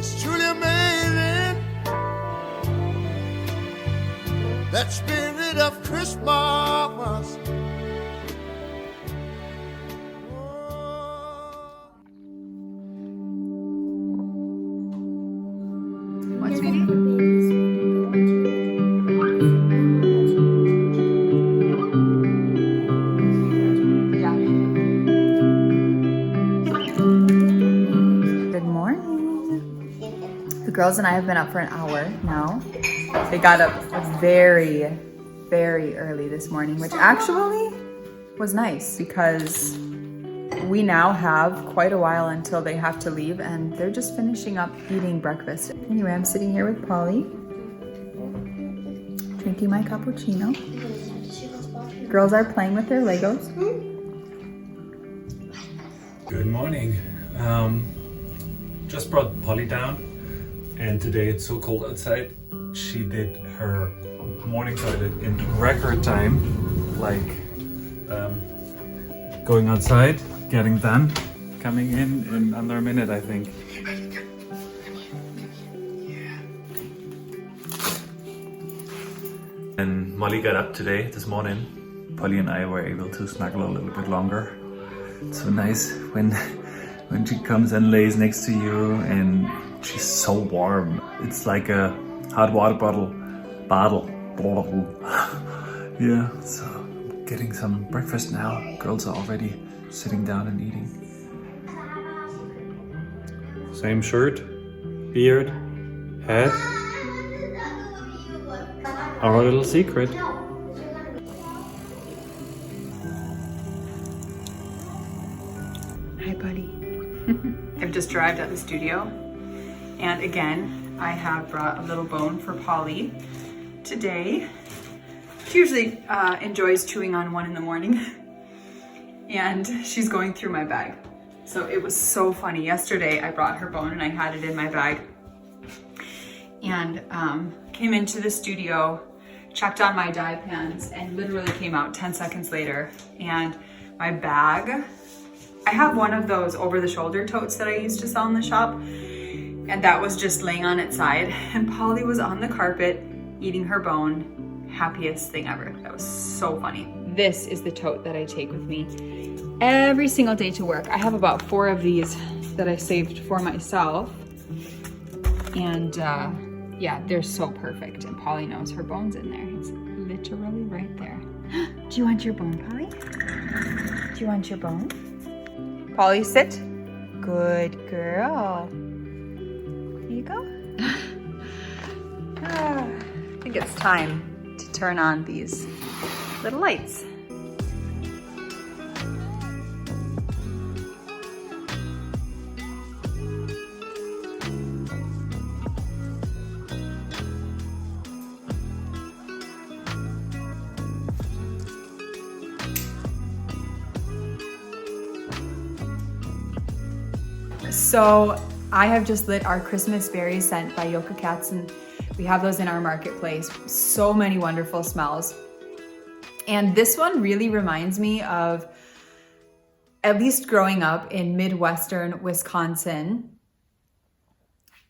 It's truly amazing, that spirit of Christmas. What's reading? Yeah. Good morning. The girls and I have been up for an hour now. They got up very, very early this morning, which actually was nice because we now have quite a while until they have to leave and they're just finishing up eating breakfast. Anyway, I'm sitting here with Polly, drinking my cappuccino. Girls are playing with their Legos. Good morning. Just brought Polly down, and today it's so cold outside. She did her morning toilet in record time, like going outside, getting done, coming in under a minute, I think. And Molly got up today, this morning. Polly and I were able to snuggle a little bit longer. It's so nice when she comes and lays next to you, and she's so warm. It's like a hot water bottle. Yeah, so getting some breakfast now. Girls are already sitting down and eating. Same shirt, beard, hat. Our little secret. Hi, buddy. I've just arrived at the studio, and again, I have brought a little bone for Polly today. She usually enjoys chewing on one in the morning, and she's going through my bag. So it was so funny. Yesterday, I brought her bone and I had it in my bag, and came into the studio, checked on my dye pans, and literally came out 10 seconds later, and my bag, I have one of those over-the-shoulder totes that I used to sell in the shop, and that was just laying on its side, and Polly was on the carpet eating her bone. Happiest thing ever. That was so funny. This is the tote that I take with me every single day to work. I have about 4 of these that I saved for myself, and yeah, they're so perfect, and Polly knows her bone's in there. It's literally right there. Do you want your bone, Polly? Do you want your bone? Polly, sit. Good girl. Here you go. I think it's time to turn on these little lights. So I have just lit our Christmas berry scent by Yoka Cats, and we have those in our marketplace. So many wonderful smells. And this one really reminds me of, at least growing up in Midwestern Wisconsin,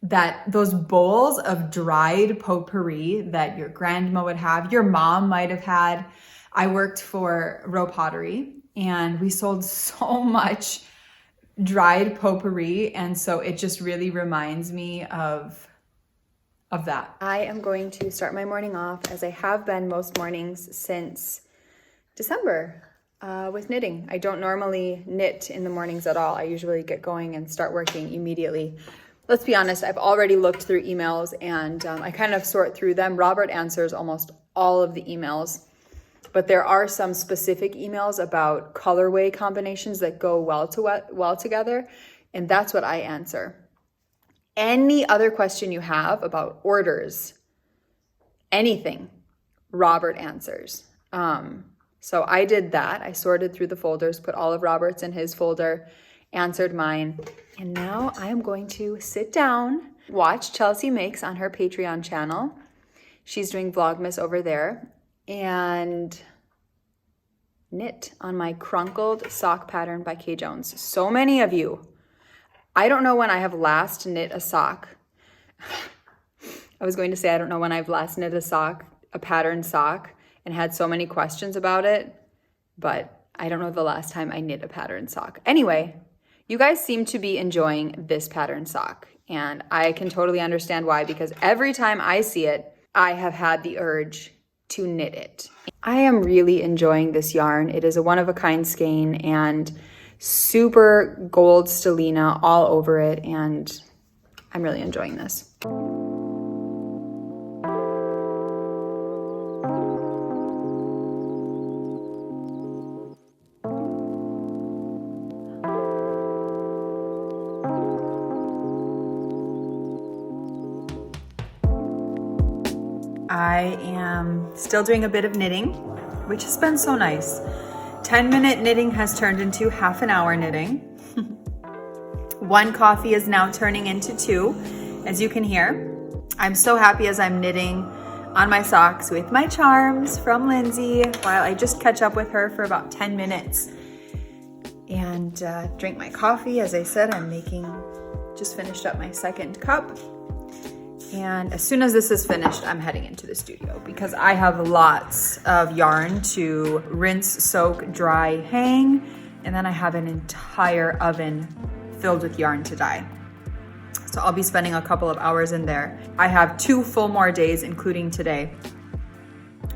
that those bowls of dried potpourri that your grandma would have, your mom might have had. I worked for Row Pottery, and we sold so much dried potpourri, and so it just really reminds me of that. I am going to start my morning off, as I have been most mornings since December, with knitting. I don't normally knit in the mornings at all. I usually get going and start working immediately. Let's be honest, I've already looked through emails, and I kind of sort through them. Robert answers almost all of the emails, but there are some specific emails about colorway combinations that go well together, and that's what I answer. Any other question you have about orders, anything, Robert answers. So I did that. I sorted through the folders, put all of Robert's in his folder, answered mine, and now I am going to sit down, watch Chelsea Makes on her Patreon channel. She's doing Vlogmas over there, and knit on my crunkled sock pattern by Kay Jones. So many of you, I don't know when I have last knit a sock I was going to say, I don't know when I've last knit a sock, a patterned sock, and had so many questions about it, but I don't know the last time I knit a patterned sock. Anyway, you guys seem to be enjoying this patterned sock, and I can totally understand why, because every time I see it, I have had the urge to knit it. I am really enjoying this yarn. It is a one-of-a-kind skein and super gold stellina all over it, and I'm really enjoying this. I am still doing a bit of knitting, which has been so nice. 10-minute knitting has turned into half an hour knitting. 1 coffee is now turning into 2, as you can hear. I'm so happy as I'm knitting on my socks with my charms from Lindsay while I just catch up with her for about 10 minutes and drink my coffee. As I said, just finished up my 2nd cup. And as soon as this is finished, I'm heading into the studio because I have lots of yarn to rinse, soak, dry, hang, and then I have an entire oven filled with yarn to dye. So I'll be spending a couple of hours in there. I have 2 full more days, including today,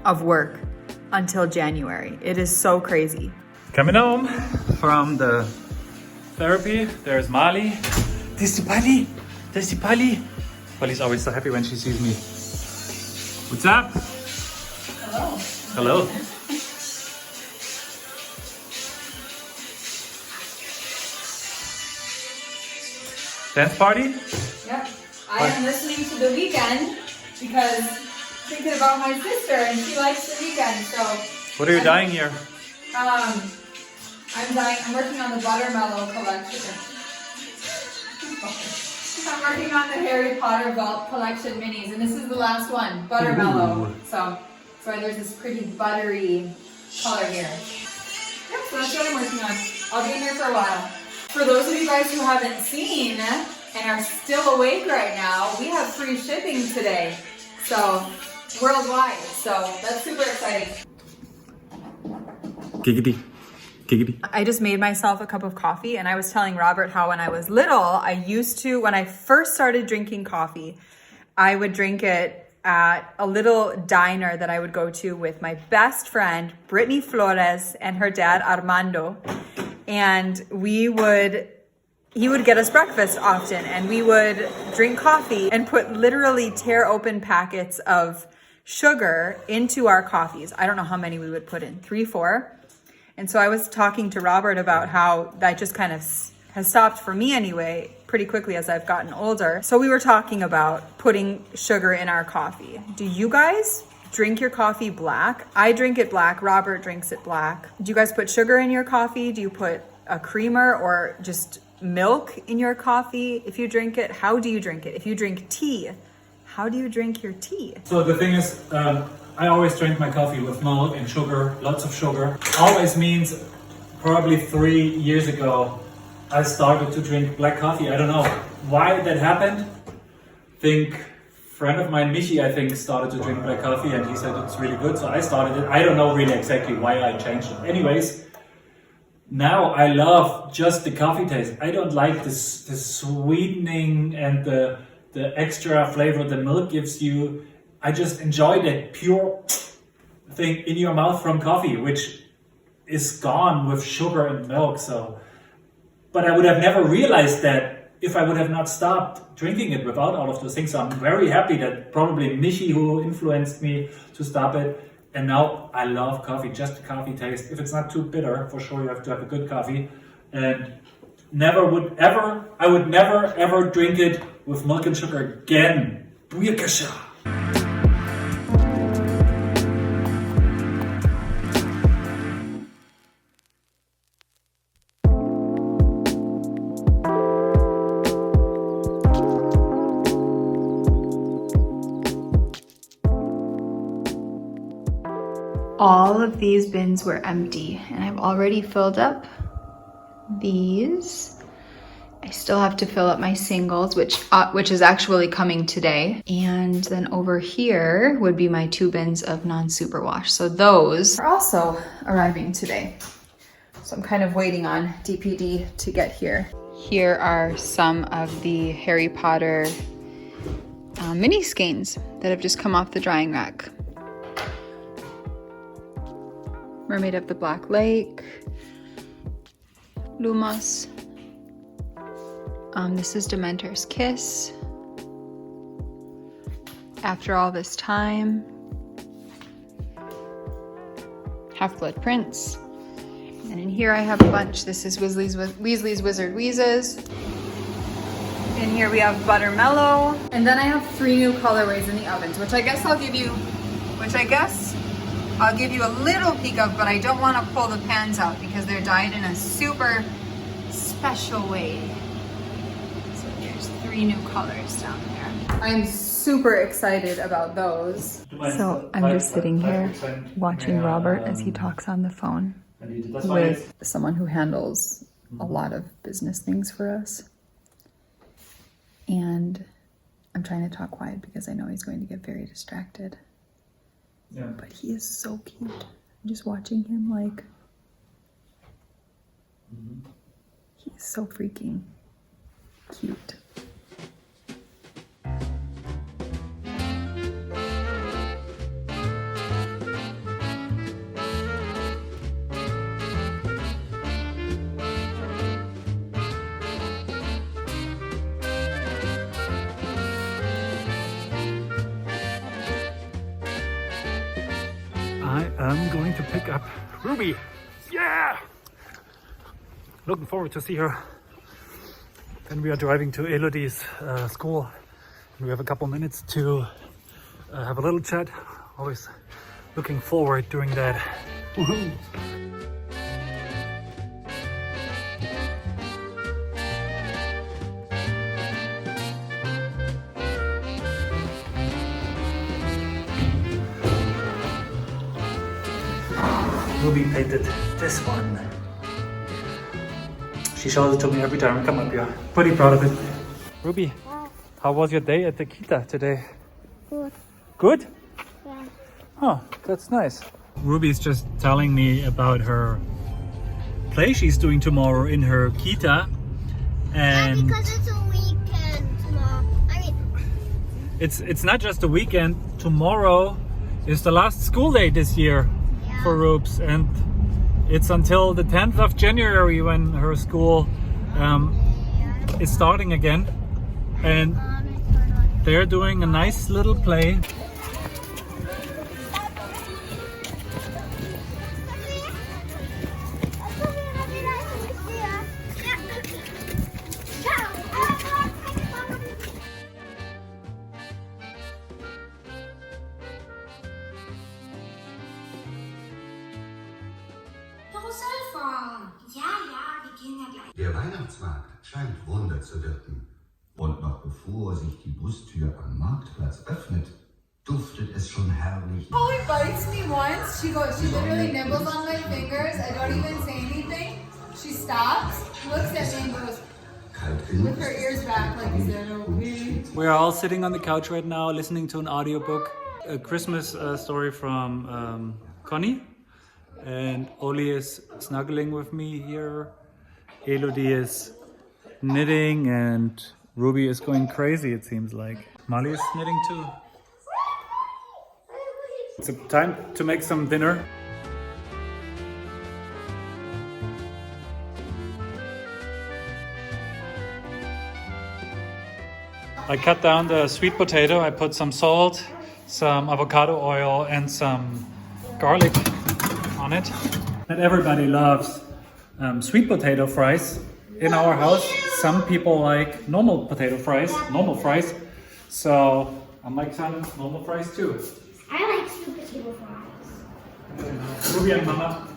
of work until January. It is so crazy. Coming home from the therapy, there's Mali. There's Pali. There's Pali. Polly's always so happy when she sees me. What's up? Hello. Hello. Dance party? Yep. I am listening to The Weeknd because thinking about my sister and she likes The Weeknd. So What are you dyeing here? I'm working on the Buttermellow collection. I'm working on the Harry Potter Vault collection minis, and this is the last one, Buttermellow. So there's this pretty buttery color here. Yep, so that's what I'm working on. I'll be in here for a while. For those of you guys who haven't seen and are still awake right now, we have free shipping today. So, worldwide. So that's super exciting. Giggity. Giggity. I just made myself a cup of coffee, and I was telling Robert how when I was little, when I first started drinking coffee, I would drink it at a little diner that I would go to with my best friend, Brittany Flores, and her dad, Armando. And he would get us breakfast often, and we would drink coffee and literally tear open packets of sugar into our coffees. I don't know how many we would put in, 3, 4. And so I was talking to Robert about how that just kind of has stopped for me anyway, pretty quickly as I've gotten older. So we were talking about putting sugar in our coffee. Do you guys drink your coffee black? I drink it black. Robert drinks it black. Do you guys put sugar in your coffee? Do you put a creamer or just milk in your coffee? If you drink it, how do you drink it? If you drink tea, how do you drink your tea? So the thing is, I always drink my coffee with milk and sugar, lots of sugar. Always means probably 3 years ago, I started to drink black coffee. I don't know why that happened. Friend of mine, Michi, I think, started to drink black coffee and he said it's really good. So I started it. I don't know really exactly why I changed it. Anyways, now I love just the coffee taste. I don't like the sweetening and the extra flavor the milk gives you. I just enjoy that pure thing in your mouth from coffee, which is gone with sugar and milk. But I would have never realized that if I would have not stopped drinking it without all of those things. So I'm very happy that probably Michi who influenced me to stop it. And now I love coffee, just the coffee taste. If it's not too bitter, for sure you have to have a good coffee. And I would never ever drink it with milk and sugar again. Booyakasha. All of these bins were empty, and I've already filled up these. I still have to fill up my singles, which is actually coming today. And then over here would be my 2 bins of non-superwash. So those are also arriving today. So I'm kind of waiting on DPD to get here. Here are some of the Harry Potter mini skeins that have just come off the drying rack. Mermaid of the Black Lake, Lumos. This is Dementor's Kiss. After All This Time. Half-Blood Prince. And in here I have a bunch. This is Weasley's Wizard Wheezes. In here we have Buttermellow. And then I have 3 new colorways in the ovens, which I guess I'll give you a little peek of, but I don't want to pull the pans out because they're dyed in a super special way. So there's 3 new colors down there. I'm super excited about those. So I'm just sitting here watching Robert as he talks on the phone with someone who handles a lot of business things for us. And I'm trying to talk quiet because I know he's going to get very distracted. Yeah. But he is so cute. I'm just watching him like, he's so freaking cute. I'm going to pick up Ruby. Yeah! Looking forward to see her. Then we are driving to Elodie's school. And we have a couple minutes to have a little chat. Always looking forward doing that. Woohoo! Ruby painted this one. She shows it to me every time I come up here. Pretty proud of it. Ruby, how was your day at the Kita today? Good. Good? Yeah. Oh, that's nice. Ruby's just telling me about her play she's doing tomorrow in her Kita. And yeah, because it's a weekend tomorrow. I mean, it's not just a weekend. Tomorrow is the last school day this year. For Rubes, and it's until the 10th of January when her school is starting again, and they're doing a nice little play. Der Weihnachtsmarkt scheint Wunder zu wirken. Und noch bevor sich die Bustür am Marktplatz öffnet, duftet es schon herrlich. Polly bites me once. She literally nibbles on my fingers. I don't even say anything. She stops, looks at me and goes with her ears back like, is that okay? We're all sitting on the couch right now listening to an audiobook. A Christmas story from Connie. And Oli is snuggling with me here. Elodie is knitting and Ruby is going crazy, it seems like. Molly is knitting too. It's time to make some dinner. I cut down the sweet potato. I put some salt, some avocado oil and some garlic on it. Not everybody loves sweet potato fries in our house. Some people like normal fries. So I like some normal fries too. I like sweet potato fries. Ruby and Mama.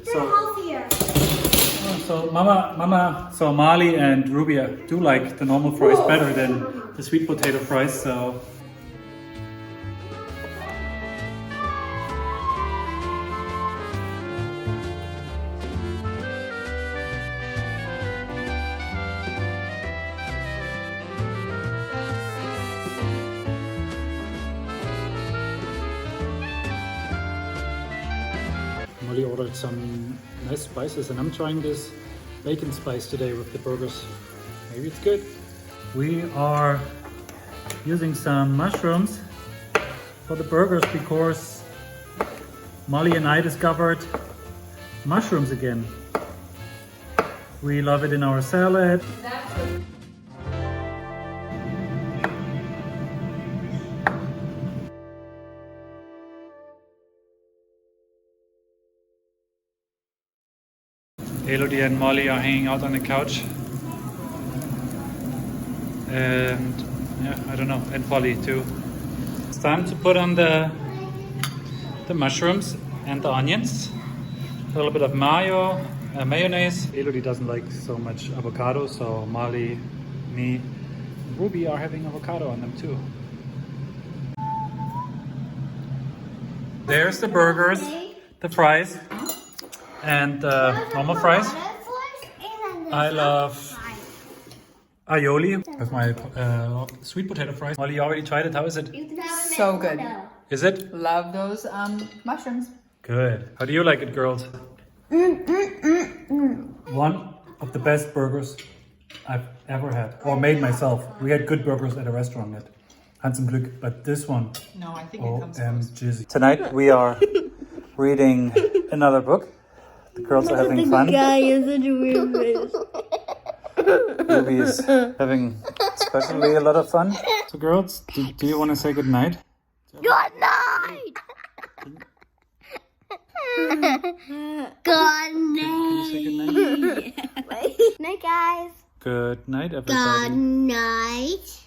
They're healthier. So Mali and Ruby do like the normal fries better than the sweet potato fries. So. Molly ordered some nice spices, and I'm trying this bacon spice today with the burgers. Maybe it's good. We are using some mushrooms for the burgers because Molly and I discovered mushrooms again. We love it in our salad. Elodie and Molly are hanging out on the couch. And yeah, I don't know, and Polly too. It's time to put on the mushrooms and the onions. A little bit of mayonnaise. Elodie doesn't like so much avocado, so Molly, me, and Ruby are having avocado on them too. There's the burgers, the fries, and normal fries. I love aioli with my sweet potato fries. Molly, you already tried it. How is it? So good. Is it? Love those mushrooms. Good. How do you like it, girls? One of the best burgers I've ever had, or made myself. We had good burgers at a restaurant at Hans im Glück, but this one, No, I think it comes close. OMG. Tonight we are reading another book. The girls are having fun. Guy is such a weird face. Ruby is having especially a lot of fun. So girls, do you want to say good night? Good night. Good Can you say good night? night. Night, guys. Good night, everybody. Good night.